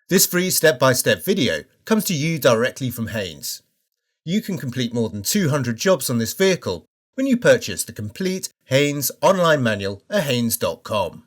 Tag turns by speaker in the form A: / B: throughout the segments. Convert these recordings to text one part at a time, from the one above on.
A: This free step-by-step video comes to you directly from Haynes. You can complete more than 200 jobs on this vehicle when you purchase the complete Haynes online manual at haynes.com.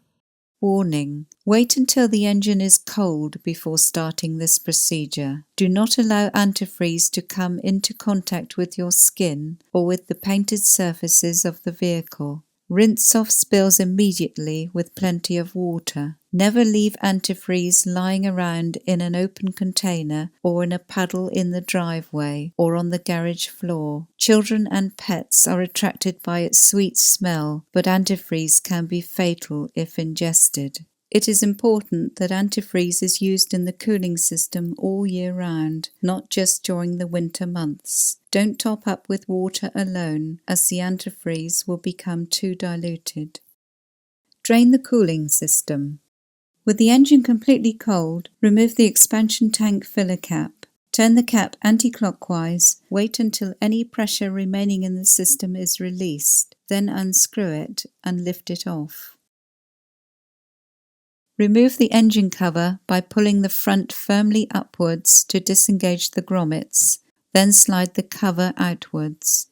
B: Warning: wait until the engine is cold before starting this procedure. Do not allow antifreeze to come into contact with your skin or with the painted surfaces of the vehicle. Rinse off spills immediately with plenty of water. Never leave antifreeze lying around in an open container or in a puddle in the driveway or on the garage floor. Children and pets are attracted by its sweet smell, but antifreeze can be fatal if ingested. It is important that antifreeze is used in the cooling system all year round, not just during the winter months. Don't top up with water alone, as the antifreeze will become too diluted. Drain the cooling system. With the engine completely cold, remove the expansion tank filler cap. Turn the cap anti-clockwise, wait until any pressure remaining in the system is released, then unscrew it and lift it off. Remove the engine cover by pulling the front firmly upwards to disengage the grommets, then slide the cover outwards.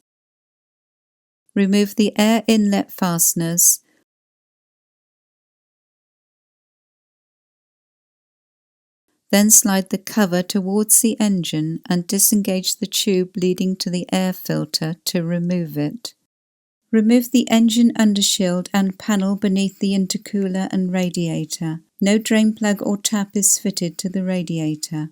B: Remove the air inlet fasteners. Then slide the cover towards the engine and disengage the tube leading to the air filter to remove it. Remove the engine undershield and panel beneath the intercooler and radiator. No drain plug or tap is fitted to the radiator.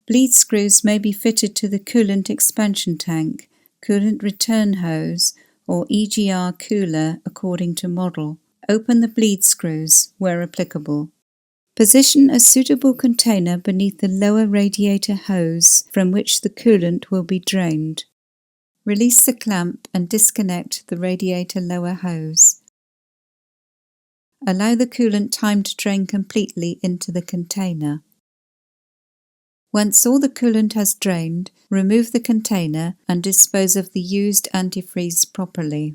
B: Bleed screws may be fitted to the coolant expansion tank, coolant return hose, or EGR cooler according to model. Open the bleed screws where applicable. Position a suitable container beneath the lower radiator hose from which the coolant will be drained. Release the clamp and disconnect the radiator lower hose. Allow the coolant time to drain completely into the container. Once all the coolant has drained, remove the container and dispose of the used antifreeze properly.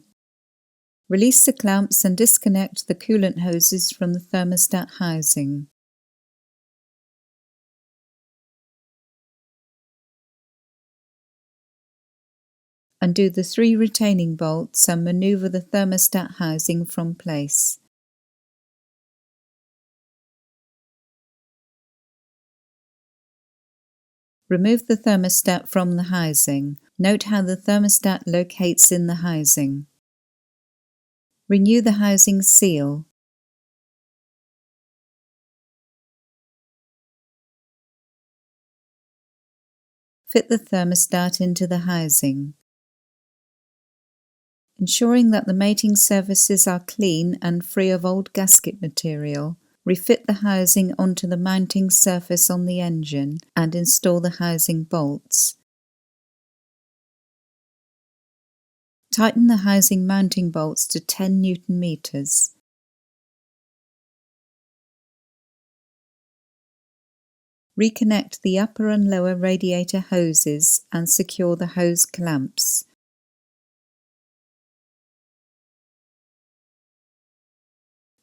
B: Release the clamps and disconnect the coolant hoses from the thermostat housing. Undo the 3 retaining bolts and maneuver the thermostat housing from place. Remove the thermostat from the housing. Note how the thermostat locates in the housing. Renew the housing seal. Fit the thermostat into the housing. Ensuring that the mating surfaces are clean and free of old gasket material, refit the housing onto the mounting surface on the engine and install the housing bolts. Tighten the housing mounting bolts to 10 Nm. Reconnect the upper and lower radiator hoses and secure the hose clamps.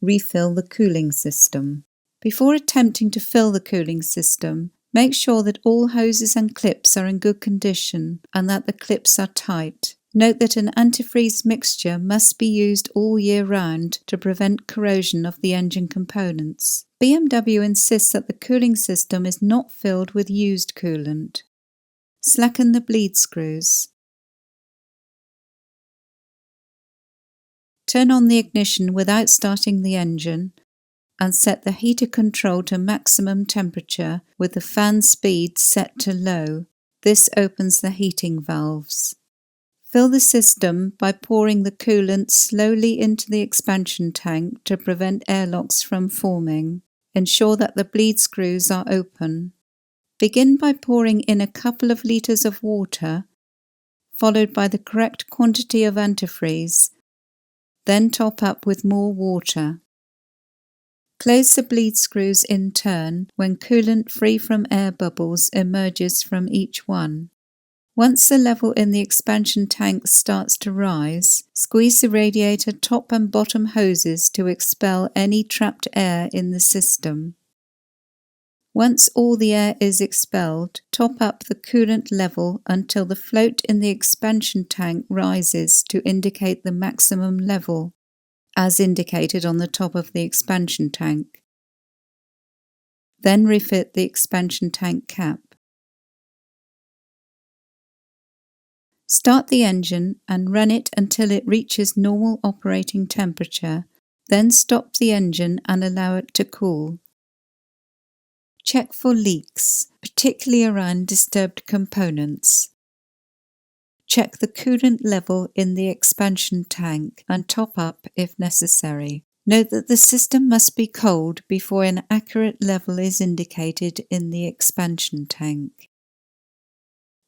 B: Refill the cooling system. Before attempting to fill the cooling system, make sure that all hoses and clips are in good condition and that the clips are tight. Note that an antifreeze mixture must be used all year round to prevent corrosion of the engine components. BMW insists that the cooling system is not filled with used coolant. Slacken the bleed screws. Turn on the ignition without starting the engine and set the heater control to maximum temperature with the fan speed set to low. This opens the heating valves. Fill the system by pouring the coolant slowly into the expansion tank to prevent airlocks from forming. Ensure that the bleed screws are open. Begin by pouring in a couple of litres of water, followed by the correct quantity of antifreeze. Then top up with more water. Close the bleed screws in turn when coolant free from air bubbles emerges from each one. Once the level in the expansion tank starts to rise, squeeze the radiator top and bottom hoses to expel any trapped air in the system. Once all the air is expelled, top up the coolant level until the float in the expansion tank rises to indicate the maximum level, as indicated on the top of the expansion tank. Then refit the expansion tank cap. Start the engine and run it until it reaches normal operating temperature, then stop the engine and allow it to cool. Check for leaks, particularly around disturbed components. Check the coolant level in the expansion tank and top up if necessary. Note that the system must be cold before an accurate level is indicated in the expansion tank.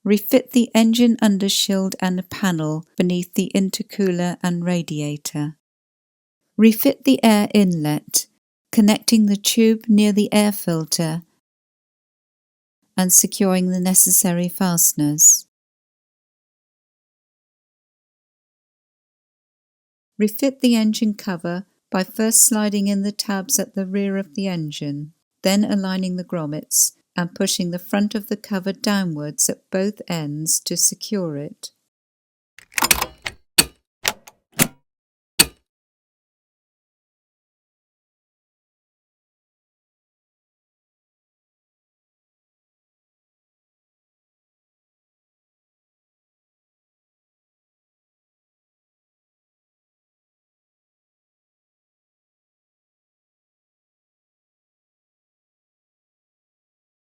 B: Refit the engine undershield and panel beneath the intercooler and radiator. Refit the air inlet, connecting the tube near the air filter and securing the necessary fasteners. Refit the engine cover by first sliding in the tabs at the rear of the engine, then aligning the grommets and pushing the front of the cover downwards at both ends to secure it.